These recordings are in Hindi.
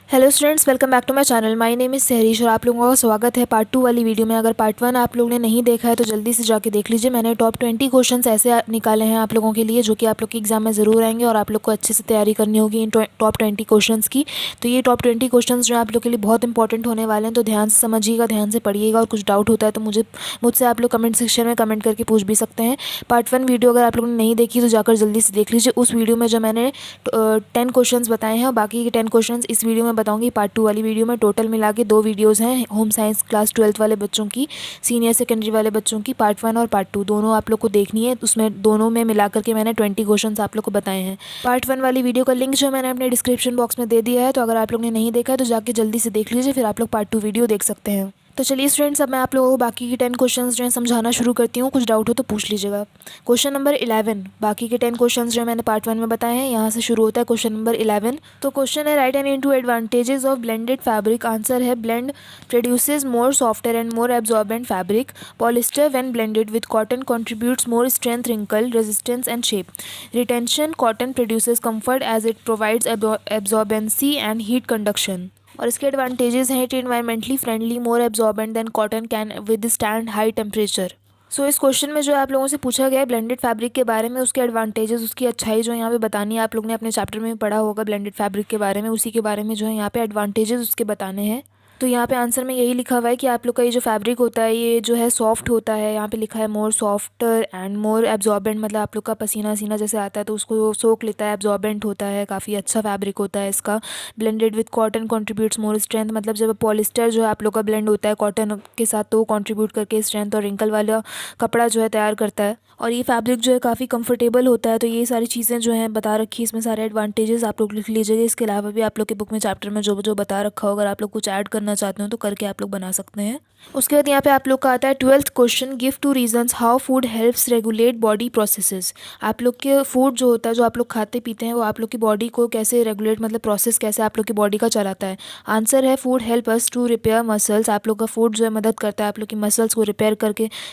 Hello students, welcome back to my channel. My name is Sahrish और आप लोगों का स्वागत है पार्ट 2 वाली वीडियो में। अगर पार्ट 1 आप लोगों ने नहीं देखा है तो जल्दी से जाके देख लीजिए। मैंने टॉप 20 क्वेश्चंस ऐसे निकाले हैं आप लोगों के लिए जो कि आप लोग के एग्जाम में ज़रूर आएंगे और आप लोग को अच्छे से तैयारी करनी होगी इन टॉप 20 क्वेश्चंस की। तो ये टॉप 20 क्वेश्चन जो आप लोग के लिए बहुत इंपॉर्टेंट होने वाले हैं, तो ध्यान से समझिएगा, ध्यान से पढ़िएगा। और कुछ डाउट होता है तो मुझसे आप लोग कमेंट सेक्शन में कमेंट करके पूछ भी सकते हैं। पार्ट 1 वीडियो अगर आप लोगों ने नहीं देखी तो जाकर जल्दी से देख लीजिए। उस वीडियो में जो मैंने 10 क्वेश्चंस बताए हैं और बाकी के 10 क्वेश्चंस इस वीडियो में बताऊंगी। पार्ट 2 वाली वीडियो में टोटल मिला के 2 वीडियोज़ हैं, होम साइंस क्लास 12th वाले बच्चों की, सीनियर सेकेंडरी वाले बच्चों की। पार्ट 1 और पार्ट 2 दोनों आप लोग को देखनी है। उसमें दोनों में मिला करके मैंने 20 क्वेश्चंस आप लोग को बताए हैं। पार्ट 1 वाली वीडियो का लिंक जो मैंने अपने डिस्क्रिप्शन बॉक्स में दे दिया है, तो अगर आप लोग ने नहीं देखा है तो जाके जल्दी से देख लीजिए, फिर आप लोग पार्ट 2 वीडियो देख सकते हैं। तो चलिए स्टूडेंट्स, अब मैं आप लोगों को बाकी की 10 क्वेश्चंस जो है समझाना शुरू करती हूँ। कुछ डाउट हो तो पूछ लीजिएगा। क्वेश्चन नंबर 11, बाकी के 10 क्वेश्चंस जो मैंने पार्ट 1 में बताए हैं, यहाँ से शुरू होता है क्वेश्चन नंबर 11। तो क्वेश्चन है, write any two advantages of blended fabric. Answer है, blend produces more softer and more absorbent fabric. Polyester when blended with cotton contributes more strength, wrinkle resistance and shape. Retention, cotton produces comfort as it provides absorbency and heat conduction. और इसके एडवांटेजेस हैं, it environmentally friendly, more absorbent than cotton, can withstand high temperature. So इस क्वेश्चन में जो आप लोगों से पूछा गया है ब्लेंडेड फैब्रिक के बारे में, उसके एडवांटेजेस, उसकी अच्छाई जो है यहाँ पे बतानी है। आप लोग ने अपने चैप्टर में पढ़ा होगा ब्लेंडेड फैब्रिक के बारे में, उसी के बारे में जो है यहाँ पे एडवांटेजेस उसके बताने हैं। तो यहाँ पे आंसर में यही लिखा हुआ है कि आप लोग का ये जो फैब्रिक होता है ये जो है सॉफ्ट होता है। यहाँ पे लिखा है मोर सॉफ्टर एंड मोर एब्जॉर्बेंट, मतलब आप लोग का पसीना सीना जैसे आता है तो उसको सोख लेता है, एब्जॉर्बेंट होता है, काफ़ी अच्छा फैब्रिक होता है इसका। Blended with cotton contributes more strength, मतलब जब पॉलिस्टर जो है आप लोग का ब्लेंड होता है कॉटन के साथ तो वो कॉन्ट्रीब्यूट करके स्ट्रेंथ और रिंकल वाला कपड़ा जो है तैयार करता है। और ये फैब्रिक जो है काफ़ी कंफर्टेबल होता है। तो ये सारी चीज़ें जो हैं बता रखी है इसमें, सारे एडवांटेजेस आप लोग लिख लीजिएगा। इसके अलावा भी आप लोग के बुक में चैप्टर में जो जो बता रखा हो, अगर आप लोग कुछ ऐड करना चाहते हो तो करके आप लोग बना सकते हैं। उसके बाद यहाँ पे आप लोग का आता है 12th question, give 2 reasons how food helps regulate body processes. आप लोग के फूड जो होता है, जो आप लोग खाते पीते हैं, वो आप लोग की बॉडी को कैसे रेगुलेट, मतलब प्रोसेस कैसे आप लोग की बॉडी का चलाता है। आंसर है, food help us to repair muscles. आप लोग का फूड जो है मदद करता है आप लोग की मसल्स को रिपेयर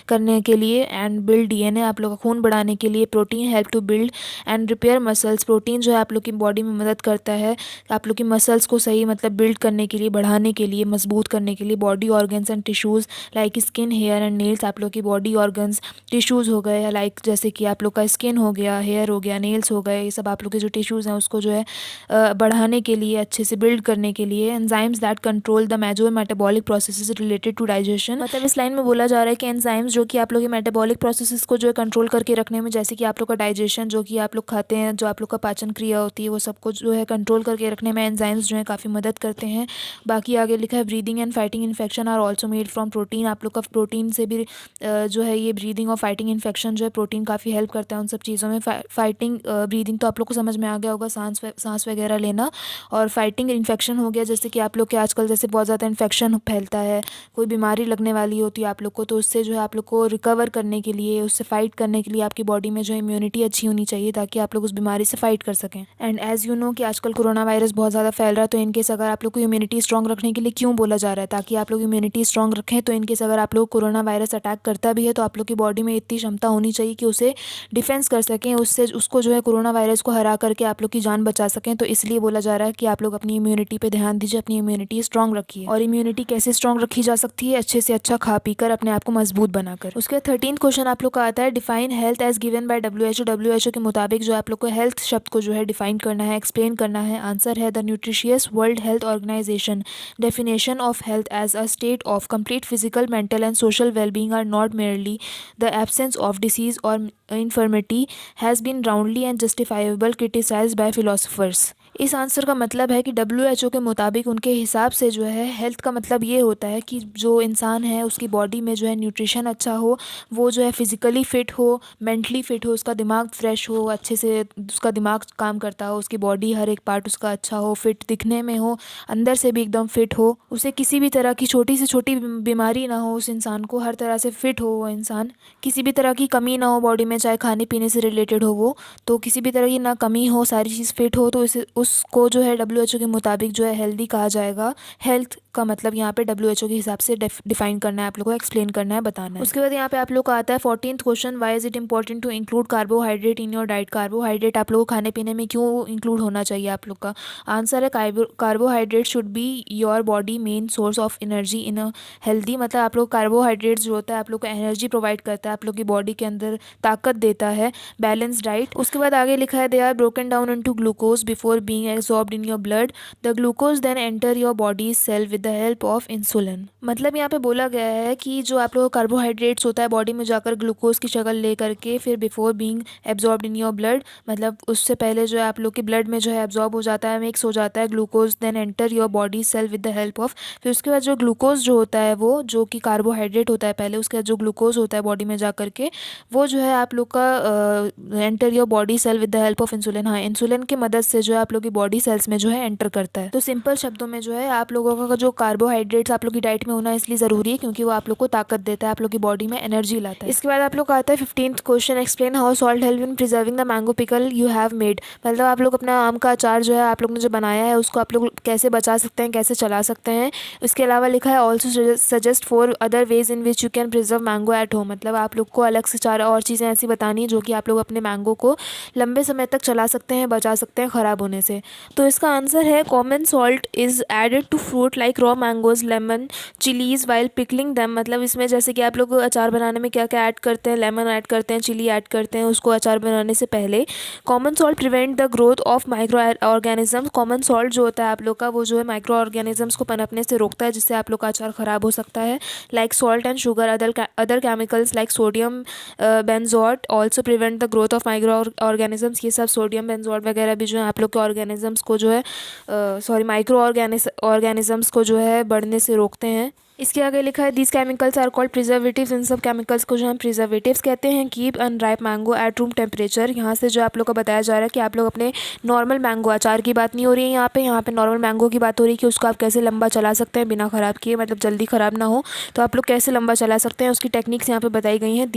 करने के लिए। एंड बिल्ड डीएनए, आप लोग का खून बढ़ाने के लिए। Protein help to build and repair muscles. Protein जो है आप लोग की बॉडी में मदद करता है आप लोग की मसल्स को सही मतलब बिल्ड करने के लिए, बढ़ाने के लिए, मजबूत करने के लिए। Body organs and tissues like skin, hair and nails. आप लोग की बॉडी ऑर्गन्स, टिश्यूज़ हो गए लाइक जैसे कि आप लोग का स्किन हो गया, हेयर हो गया, नेल्स हो गए, ये सब आप लोग के जो टिश्यूज़ हैं उसको जो है बढ़ाने के लिए, अच्छे से बिल्ड करने के लिए। Enzymes that control the major metabolic processes related to digestion, मतलब इस लाइन में बोला जा रहा है कि एंजाइम्स जो कि आप लोग के मेटाबॉलिक प्रोसेसेस को जो है कंट्रोल करके रखने में, जैसे कि आप लोग का डाइजेशन जो कि आप लोग खाते हैं, जो आप लोग का पाचन क्रिया होती है, वो सबको जो है कंट्रोल करके रखने में एंजाइम्स जो है काफ़ी मदद करते हैं। बाकी आगे लिखा है, breathing and fighting infection are also made from protein. आप लोग का प्रोटीन से भी जो है ये ब्रीदिंग और फाइटिंग इन्फेक्शन जो है प्रोटीन काफ़ी हेल्प करता है उन सब चीज़ों में। फाइटिंग ब्रीदिंग तो आप लोग को समझ में आ गया होगा, सांस वगैरह लेना। और फाइटिंग इन्फेक्शन हो गया जैसे कि आप लोग के आजकल जैसे बहुत ज़्यादा इन्फेक्शन फैलता है, कोई बीमारी लगने वाली होती है आप लोग को, तो उससे जो है आप लोग को रिकवर करने के लिए, उससे फाइट करने के लिए आपकी बॉडी में जो इम्यूनिटी अच्छी होनी चाहिए ताकि आप लोग उस बीमारी से फाइट कर सकें। एंड एज़ यू नो कि आजकल कोरोना वायरस बहुत ज़्यादा फैल रहा है, तो इनकेस अगर आप लोग को इम्यूनिटी स्ट्रॉन्ग रखने के लिए क्यों बोला जा रहा है, ताकि आप लोग इम्यूनिटी स्ट्रॉन्ग रखें। तो इनकेस अगर आप लोग कोरोना वायरस अटैक करता भी है तो आप लोग की बॉडी में इतनी क्षमता होनी चाहिए कि उसे डिफेंस कर सकें, उससे उसको जो है कोरोना वायरस को हरा करके आप लोग की जान बचा सकें। तो इसलिए बोला जा रहा है कि आप लोग अपनी इम्यूनिटी पे ध्यान दीजिए, अपनी इम्यूनिटी स्ट्रॉन्ग रखिए। और इम्यूनिटी कैसे स्ट्रॉन्ग रखी जा सकती है, अच्छे से अच्छा खा पी कर, अपने आप को मजबूत बनाकर। उसके 13th क्वेश्चन आप लोग का आता है, define health as given by WHO। WHO के मुताबिक जो आप लोग को हेल्थ शब्द को जो है डिफाइन करना है, एक्सप्लेन करना है। आंसर है, the nutritious world health organization definition of health as a state of complete physical, mental and social well-being are not merely the absence of disease or infirmity, has been roundly and justifiable criticized by philosophers। इस आंसर का मतलब है कि WHO के मुताबिक, उनके हिसाब से जो है हेल्थ का मतलब ये होता है कि जो इंसान है उसकी बॉडी में जो है न्यूट्रिशन अच्छा हो, वो जो है फिज़िकली फ़िट हो, मेंटली फ़िट हो, उसका दिमाग फ्रेश हो, अच्छे से उसका दिमाग काम करता हो, उसकी बॉडी हर एक पार्ट उसका अच्छा हो, फिट दिखने में हो, अंदर से भी एकदम फिट हो, उसे किसी भी तरह की छोटी से छोटी बीमारी ना हो, उस इंसान को हर तरह से फिट हो वो इंसान, किसी भी तरह की कमी ना हो बॉडी में, चाहे खाने पीने से रिलेटेड हो वो, तो किसी भी तरह की ना कमी हो, सारी चीज़ फिट हो, तो इसे उसको जो है WHO के मुताबिक जो है हेल्दी कहा जाएगा। हेल्थ का मतलब यहाँ पे WHO के हिसाब से डिफाइन करना है, आप लोगों को एक्सप्लेन करना है, बताना है। उसके बाद यहाँ पे आप लोग का आता है 14th question, why is it important to include carbohydrate in your diet. Carbohydrate आप लोगों को खाने पीने में क्यों इंक्लूड होना चाहिए आप लोग का? आंसर है carbohydrate should be your body main source of energy in a healthy, मतलब आप लोग कार्बोहाइड्रेट्स जो होता है आप लोग को एनर्जी प्रोवाइड करता है, आप लोग की बॉडी के अंदर ताकत देता है, बैलेंस डाइट। उसके बाद आगे लिखा है they are broken down into glucose before being absorbed in your blood, the glucose then enter your body cell with the help of insulin. मतलब यहाँ पे बोला गया है कि जो आप लोग कार्बोहाइड्रेट्स होता है बॉडी में जाकर ग्लूकोज की शक्ल ले करके फिर before being absorbed in your blood, मतलब उससे पहले जो है आप लोग के ब्लड में जो है एब्जॉर्ब हो जाता है, मिक्स हो जाता है glucose, then enter your body cell with the help of, फिर उसके बाद जो ग्लूकोज जो होता है वो जो कि कार्बोहाइड्रेट होता है पहले, उसके बाद जो ग्लूकोज होता है बॉडी में जा करके वो जो है आप लोग का enter your body cell with the help of insulin, हाँ इंसुलिन की मदद से जो है आप लोग की बॉडी सेल्स में जो है एंटर करता है। तो सिंपल शब्दों में जो है आप लोगों का जो कार्बोहाइड्रेट्स आप लोग की डाइट में होना इसलिए ज़रूरी है क्योंकि वो आप लोग को ताकत देता है, आप लोग की बॉडी में एनर्जी लाता है। इसके बाद आप लोग का आता है 15th question, explain how salt help in preserving the mango pickle you have made. मतलब आप लोग अपना आम का अचार जो है आप लोग ने जो बनाया है उसको आप लोग कैसे बचा सकते हैं, कैसे चला सकते हैं। इसके अलावा लिखा है also suggest for other ways in which you can preserve mango at home, मतलब आप लोग को अलग से चार और चीज़ें ऐसी बतानी है जो कि आप लोग अपने मैंगो को लंबे समय तक चला सकते हैं, बचा सकते हैं ख़राब होने से। तो इसका आंसर है common salt is added to fruit like raw mangoes, lemon, chillies while pickling them. मतलब इसमें जैसे कि आप लोग अचार बनाने में क्या क्या ऐड करते हैं, लेमन ऐड करते हैं, चिली ऐड करते हैं उसको अचार बनाने से पहले। Common salt prevent the growth of micro organism, common salt जो होता है आप लोग का वो जो है माइक्रो ऑर्गेनिजम्स को पनपने से रोकता है जिससे आप लोग का अचार ख़राब हो सकता है। Like salt and sugar, other chemicals like sodium benzoate also prevent the growth of micro organisms. ये सब सोडियम बेंजोएट वगैरह भी जो है आप लोग के ऑर्गेनिजम्स को जो है माइक्रो ऑर्गेनिजम्स को जो है बढ़ने से रोकते हैं। इसके आगे लिखा है these chemicals are called preservatives, इन सब केमिकल्स को जो हम प्रिजर्वेटिव्स कहते हैं। Keep unripe mango at room temperature, यहाँ से जो आप लोग को बताया जा रहा है कि आप लोग अपने नॉर्मल मैंगो, अचार की बात नहीं हो रही है यहाँ पे नॉर्मल मैंगो की बात हो रही है कि उसको आप कैसे लंबा चला सकते हैं बिना ख़राब किए, मतलब जल्दी ख़राब ना हो तो आप लोग कैसे लंबा चला सकते हैं उसकी टेक्निक्स यहाँ पे बताई गई हैं।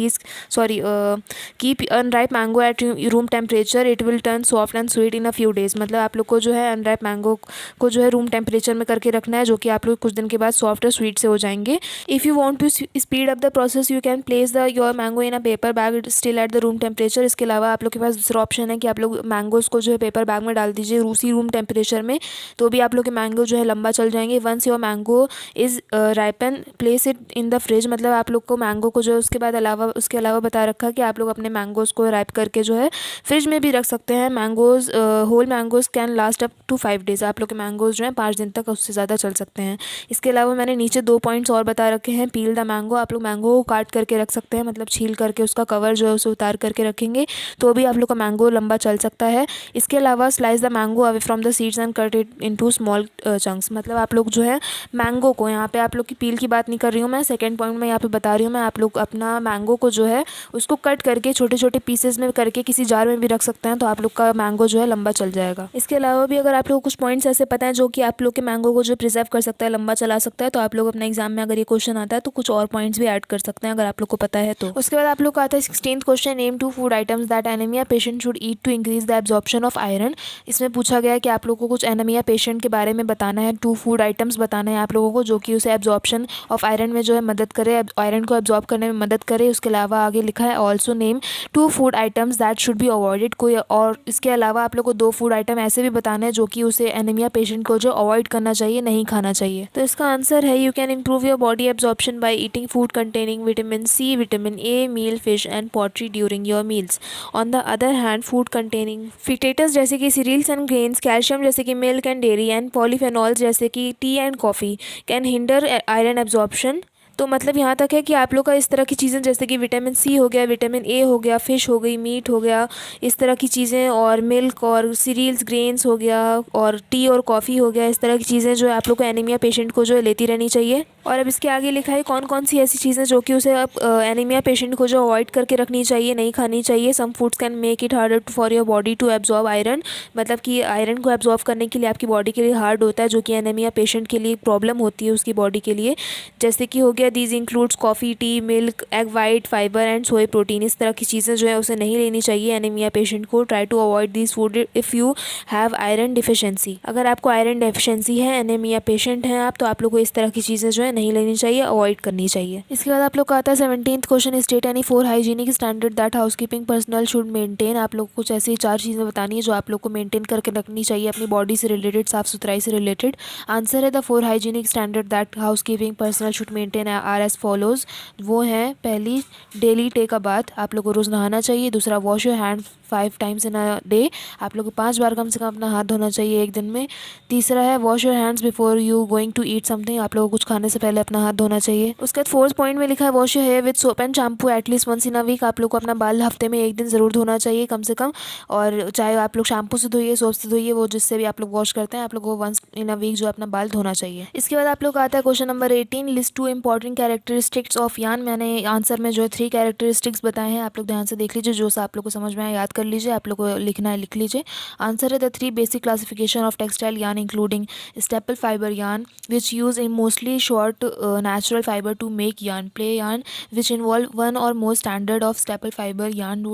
Keep unripe mango at room temperature, it will turn soft and sweet in a few days, मतलब आप लोग को जो है अनराइप मैंगो को जो है रूम टेम्परेचर में करके रखना है जो कि आप लोग कुछ दिन के बाद सॉफ्ट और स्वीट से हो जाएंगे। If you want to speed up the process you can place the your mango in a paper bag still at the room temperature. इसके अलावा आप लोग के पास दूसरा ऑप्शन है कि आप लोग मैंगोज़ को जो है पेपर बैग में डाल दीजिए उसी रूम टेम्परेचर में, तो भी आप लोग के मैंगो जो है लंबा चल जाएंगे। Once your mango is ripen place it in the fridge, मतलब आप लोग को मैंगो को जो है उसके अलावा बता रखा कि आप लोग अपने मैंगोज़ को राइप करके जो है फ्रिज में भी रख सकते हैं। Mangoes whole mangoes can last up to 5 days, आप लोग के मैंगोज़ जो है 5 दिन तक उससे ज़्यादा चल सकते हैं। इसके अलावा मैंने नीचे 2 पॉइंट्स और बता रखे हैं। पील द मैंगो, आप लोग मैंगो को काट करके रख सकते हैं, मतलब छील करके उसका कवर जो है उसे उतार करके रखेंगे तो भी आप लोग का मैंगो लंबा चल सकता है। इसके अलावा slice the mango away from the seeds and cut it into small chunks, मतलब आप लोग जो है मैंगो को, यहाँ पे आप लोग की पील की बात नहीं कर रही हूँ मैं, सेकंड पॉइंट में यहाँ पे बता रही हूँ मैं, आप लोग अपना मैंगो को जो है उसको कट करके छोटे छोटे पीसेस में करके किसी जार में भी रख सकते हैं तो आप लोग का मैंगो जो है लंबा चल जाएगा। इसके अलावा भी अगर आप लोग कुछ पॉइंट्स ऐसे पता है जो कि आप लोग के मैंगो को जो प्रिजर्व कर सकता है, लंबा चला सकता है, तो आप लोग अपने एग्जाम में अगर ये क्वेश्चन आता है तो कुछ और पॉइंट्स भी ऐड कर सकते हैं अगर आप लोग को पता है तो। उसके बाद आप लोग का आता है 16th question, name 2 food items that anaemia patient should eat to increase the absorption of iron. इसमें पूछा गया है कि आप लोग को कुछ एनीमिया पेशेंट के बारे में बताना है, 2 फूड आइटम्स बताना है आप लोगों को जो कि उसे एब्जॉर्प्शन ऑफ आयरन में जो है मदद करे, आयरन को एब्जॉर्ब करने में मदद करे। उसके अलावा आगे लिखा है also name 2 food items that should be avoided, कोई और इसके अलावा आप लोग को 2 फूड आइटम ऐसे भी बताना है जो कि उसे एनीमिया पेशेंट को जो अवॉइड करना चाहिए, नहीं खाना चाहिए। तो इसका आंसर है you can improve your body absorption by eating food containing vitamin C, vitamin A, meal, fish and poultry during your meals. On the other hand food containing phytates जैसे कि सीरियल्स एंड ग्रेन्स, कैल्शियम जैसे कि milk and dairy and polyphenols जैसे कि tea and coffee can hinder iron absorption. तो मतलब यहाँ तक है कि आप लोग का इस तरह की चीज़ें जैसे कि विटामिन सी हो गया, विटामिन ए हो गया, फ़िश हो गई, मीट हो गया, इस तरह की चीज़ें, और मिल्क और सीरियल्स ग्रेन्स हो गया, और टी और कॉफ़ी हो गया, इस तरह की चीज़ें जो है आप लोग को एनीमिया पेशेंट को जो है लेती रहनी चाहिए। और अब इसके आगे लिखा है कौन कौन सी ऐसी चीज़ें जो कि उसे अब एनीमिया पेशेंट को जो अवॉइड करके रखनी चाहिए, नहीं खानी चाहिए। Some foods can make it harder for your body to absorb iron, मतलब कि आयरन को एब्जॉर्ब करने के लिए आपकी बॉडी के लिए हार्ड होता है, जो कि एनीमिया पेशेंट के लिए प्रॉब्लम होती है उसकी बॉडी के लिए। जैसे कि हो गया है these includes coffee, T, milk, egg white, fibre and soya protein. इस तरह की चीज़ें जो है उसे नहीं लेनी चाहिए एनीमिया पेशेंट को। Try to avoid this food if you have iron deficiency. अगर आपको आयरन डेफिशिएंसी है, एनीमिया पेशेंट हैं आप, तो आप लोग को इस तरह की चीज़ें जो है नहीं लेनी चाहिए, अवॉइड करनी चाहिए। इसके बाद आप लोग का आता है 17th question, state any 4 hygienic standard that housekeeping personal should maintain. आप लोग को कुछ ऐसी 4 चीज़ें बतानी है जो आप लोग को मेंटेन करके रखनी चाहिए अपनी बॉडी से रिलेटेड, साफ सुथराई से रिलेटेड। आंसर है the 4 hygienic standard that housekeeping personal should maintain are as follows. वो है, पहली, डेली टेक अ बाथ, आप लोग को रोज़ नहाना चाहिए। दूसरा, wash your hand 5 times in a day, आप लोग को 5 बार कम से कम अपना हाथ धोना चाहिए एक दिन में। तीसरा है, wash your hands before you going to eat something, आप लोगों को कुछ खाने से पहले अपना हाथ धोना चाहिए। उसके बाद 4th पॉइंट में लिखा है, wash your hair with soap and shampoo at least once in a week, आप लोग को अपना बाल हफ्ते में एक दिन ज़रूर धोना चाहिए कम से कम। और चाहे आप लोग शैम्पू से धोइए, सोप से धोइए, वो जिससे भी आप लोग वॉश करते हैं, आप लोग को वंस इन अ वीक जो अपना बाल धोना चाहिए। इसके बाद आप लोग का आता है question number 18, list 2 important characteristics of yarn. मैंने आंसर में जो है 3 कैरेक्टरिस्टिक्स बताए हैं, आप लोग ध्यान से देख लीजिए, जो सा आप लोग को समझ में आए याद कर लीजिए, आप लोग को लिखना है लिख लीजिए। आंसर है the 3 basic classification of textile yarn including staple fibre yarn which use in mostly short natural fiber to make yarn, play yarn which involve one or more standard of staple fiber yarn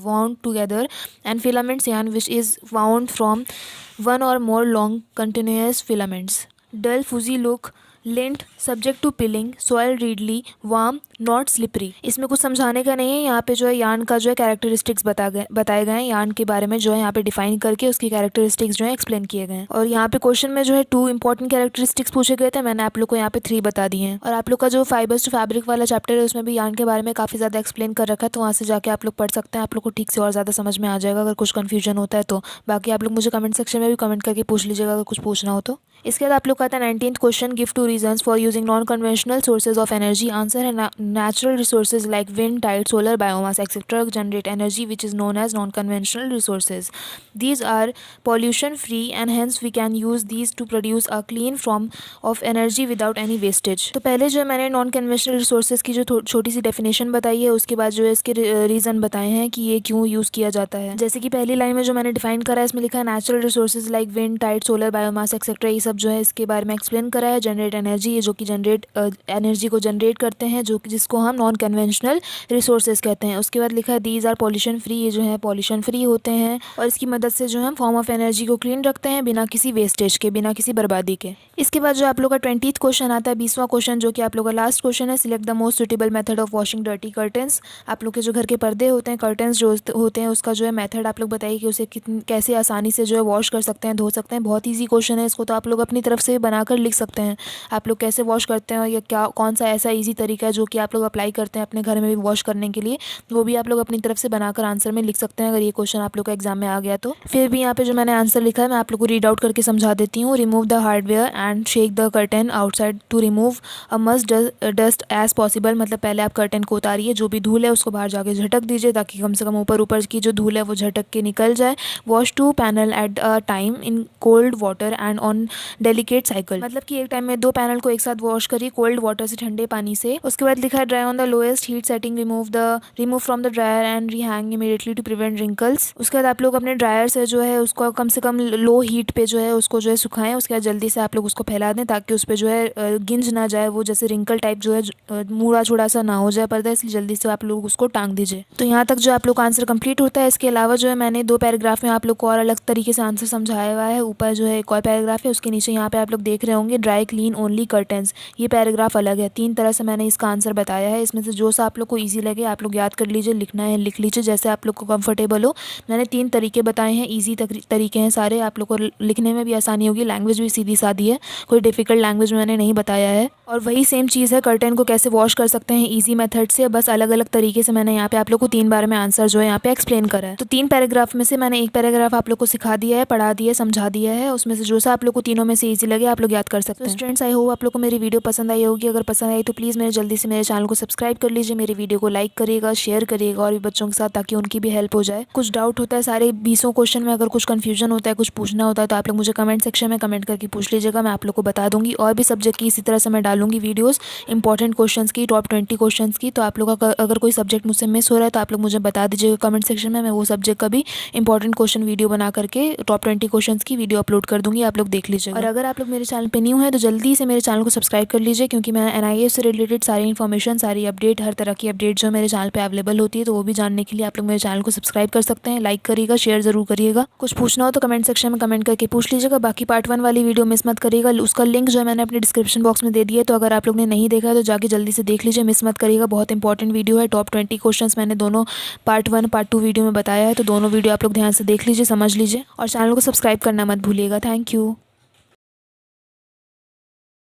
wound together, and filaments yarn which is wound from one or more long continuous filaments. Dull fuzzy look, lint, subject to pilling, soil readily, warm, not slippery. इसमें कुछ समझाने का नहीं है, यहाँ पे जो है यार्न का जो है कैरेक्टरिस्टिक्स बताए गए हैं, यार्न के बारे में जो है यहाँ पे डिफाइन करके उसकी कैरेक्टरिस्टिक्स जो है एक्सप्लेन किए गए हैं। और यहाँ पे क्वेश्चन में जो है 2 इंपॉर्टेंट कैरेक्टरिस्टिक्स पूछे गए थे, मैंने आप लोग को यहाँ पे 3 बता दिए हैं। और आप लोग का जो फाइबर्स टू फैब्रिक वाला चैप्टर है उसमें भी यार्न के बारे में काफ़ी ज़्यादा एक्सप्लेन कर रखा है, तो वहाँ से जाके आप लोग पढ़ सकते हैं, आप लोग को ठीक से और ज़्यादा समझ में आ जाएगा अगर कुछ कन्फ्यूजन होता है तो। बाकी आप लोग मुझे कमेंट सेक्शन में भी कमेंट करके पूछ लीजिएगा अगर कुछ पूछना हो तो। इसके बाद आप लोग का आता है 19th question, give 2 reasons for using non conventional sources of energy. Answer है natural resources like wind, tide, solar, biomass etcetera generate energy which is known as non conventional resources. These are pollution free and hence we can use these to produce a clean form of energy without any wastage. तो पहले जो मैंने नॉन कन्वेंशनल रिसोर्सेज की जो छोटी सी डेफिनेशन बताई है, उसके बाद जो है इसके रीज़न बताए हैं कि ये क्यों यूज़ किया जाता है। जैसे कि पहली लाइन में जो मैंने डिफाइन करा है, इसमें लिखा है natural resources like wind, tide, solar, biomass etcetera, ये सब जो है इसके बारे में एक्सप्लेन करा है। जनरेट एनर्जी, ये जो कि एनर्जी को जनरेट करते हैं, जो जिसको हम नॉन कन्वेंशनल रिसोर्सेज कहते हैं। उसके बाद लिखा है दीज आर पॉल्यूशन फ्री, ये जो है पॉल्यूशन फ्री होते हैं और इसकी मदद से जो हम फॉर्म ऑफ एनर्जी को क्लीन रखते हैं बिना किसी वेस्टेज के, बिना किसी बर्बादी के। इसके बाद जो आप लोग का 20th क्वेश्चन आता है, 20वां क्वेश्चन, जो कि आप लोग का लास्ट क्वेश्चन है, select the most suitable method of washing dirty curtains. आप लोग के जो घर के पर्दे होते हैं, कर्टन्स जो होते हैं, उसका जो है मेथड आप लोग बताइए कि उसे कैसे आसानी से जो है वॉश कर सकते हैं, धो सकते हैं। बहुत ईजी क्वेश्चन है, इसको तो आप लोग अपनी तरफ से बनाकर लिख सकते हैं। आप लोग कैसे वॉश करते हैं या क्या कौन सा ऐसा ईजी तरीका है जो कि आप लोग अप्लाई करते हैं अपने घर में भी वॉश करने के लिए, वो भी आप लोग अपनी तरफ से बनाकर आंसर में लिख सकते हैं अगर ये क्वेश्चन आप लोग का एग्जाम में आ गया तो। फिर भी यहाँ पे जो मैंने आंसर लिखा है मैं आप लोग को रीड आउट करके समझा देती हूँ। Remove the hardware and shake the curtain outside to remove a must dust as possible. मतलब पहले आप कर्टन को उतारिए, जो भी धूल है उसको बाहर जाके झटक दीजिए ताकि कम से कम ऊपर की जो धूल है वो झटक के निकल जाए। Wash 2 panel at a time in cold water and on delicate cycle. मतलब कि एक टाइम में 2 पैनल को एक साथ वॉश करिए कोल्ड वाटर से, ठंडे पानी से। उसके बाद लिखा है dry on the lowest heat setting, remove from the dryer and rehang immediately to prevent wrinkles. उसके बाद आप लोग अपने ड्रायर से जो है उसको कम से कम लो हीट पे जो है उसको जो है सुखाएं। उसके बाद जल्दी से आप लोग उसको फैला दें ताकि उस पर जो है गिंज ना जाए, वो जैसे रिंकल टाइप जो है मूड़ा छुड़ा सा ना हो जाए पर्दा, इसलिए जल्दी से आप लोग उसको टांग दीजिए। तो यहाँ तक जो आप लोग का आंसर कंप्लीट होता है। इसके अलावा जो है मैंने 2 पैराग्राफ में आप लोग को और अलग तरीके से आंसर समझाया हुआ है। ऊपर जो है एक और पैराग्राफ है, उसके नीचे यहाँ पे आप लोग देख रहे होंगे ड्राई क्लीन ओनली कर्टन्स, ये पैराग्राफ अलग है। 3 तरह से मैंने इसका आंसर बताया है, इसमें से जो सा आप लोग को ईजी लगे आप लोग याद कर लीजिए, लिखना है लिख लीजिए, जैसे आप लोग को कंफर्टेबल हो। मैंने 3 तरीके बताए हैं, ईजी तरीके हैं सारे, आप लोग को लिखने में भी आसानी होगी, लैंग्वेज भी सीधी सादी है, कोई डिफिकल्ट लैंग्वेज मैंने नहीं बताया है। और वही सेम चीज़ है, कर्टन को कैसे वॉश कर सकते हैं ईजी मेथड से, बस अलग अलग तरीके से मैंने यहाँ पे आप लोग को 3 बार में आंसर जो है यहाँ पे एक्सप्लेन करा है। तो 3 पैराग्राफ में से मैंने एक पैराग्राफ आप लोग को सिखा दिया है, पढ़ा दिया है, समझा दिया है, उसमें से जो सा आप लोग को तीनों में से ईजी लगे आप लोग याद कर सकते हैं। स्टूडेंट्स, आई होप आप लोग को मेरी वीडियो पसंद आई होगी। अगर पसंद आई तो प्लीज़ जल्दी से मेरे चैनल को सब्सक्राइब कर लीजिए, मेरी वीडियो को लाइक करिएगा, शेयर करिएगा और भी बच्चों के साथ, ताकि उनकी भी हेल्प हो जाए। कुछ डाउट होता है सारे 20 क्वेश्चन में, अगर कुछ कन्फ्यूजन होता है, कुछ पूछना होता है तो आप लोग मुझे कमेंट सेक्शन में कमेंट करके पूछ लीजिएगा, मैं आप लोग को बता दूंगी। और भी सब्जेक्ट की इसी तरह से मैं डालूंगी वीडियोस इंपॉर्टेंट क्वेश्चंस की, टॉप 20 क्वेश्चंस की। तो आप लोग का अगर कोई सब्जेक्ट मुझसे मिस हो रहा है तो आप लोग मुझे बता दीजिएगा कमेंट सेक्शन में, मैं वो सब्जेक्ट का भी इंपॉर्टेंट क्वेश्चन वीडियो बना करके टॉप 20 क्वेश्चंस की वीडियो अपलोड कर दूंगी, आप लोग देख लीजिएगा। और अगर आप लोग मेरे चैनल पे न्यू है तो जल्दी से मेरे चैनल को सब्सक्राइब कर लीजिए, क्योंकि मैं NIA से रिलेटेड सारी इन्फॉर्मेशन, सारी अपडेट, हर तरह की अपडेट जो मेरे चैनल पे अवेलेबल होती है, तो वो भी जानने के लिए आप लोग मेरे चैनल को सब्सक्राइब कर सकते हैं। लाइक करिएगा, शेयर जरूर करिएगा। कुछ पूछना हो तो कमेंट सेक्शन में कमेंट करके पूछ लीजिएगा। बाकी पार्ट 1 वाली वीडियो मिस मत करिएगा, उसका लिंक जो है मैंने अपने डिस्क्रिप्शन बॉक्स में दे दिया है, तो अगर आप लोग ने नहीं देखा है तो जाके जल्दी से देख लीजिए, मिस मत करिएगा। बहुत इंपॉर्टेंट वीडियो है। टॉप 20 क्वेश्चंस मैंने दोनों पार्ट 1 पार्ट 2 वीडियो में बताया है, तो दोनों वीडियो आप लोग ध्यान से देख लीजिए, समझ लीजिए और चैनल को सब्सक्राइब करना मत भूलिएगा। Thank you.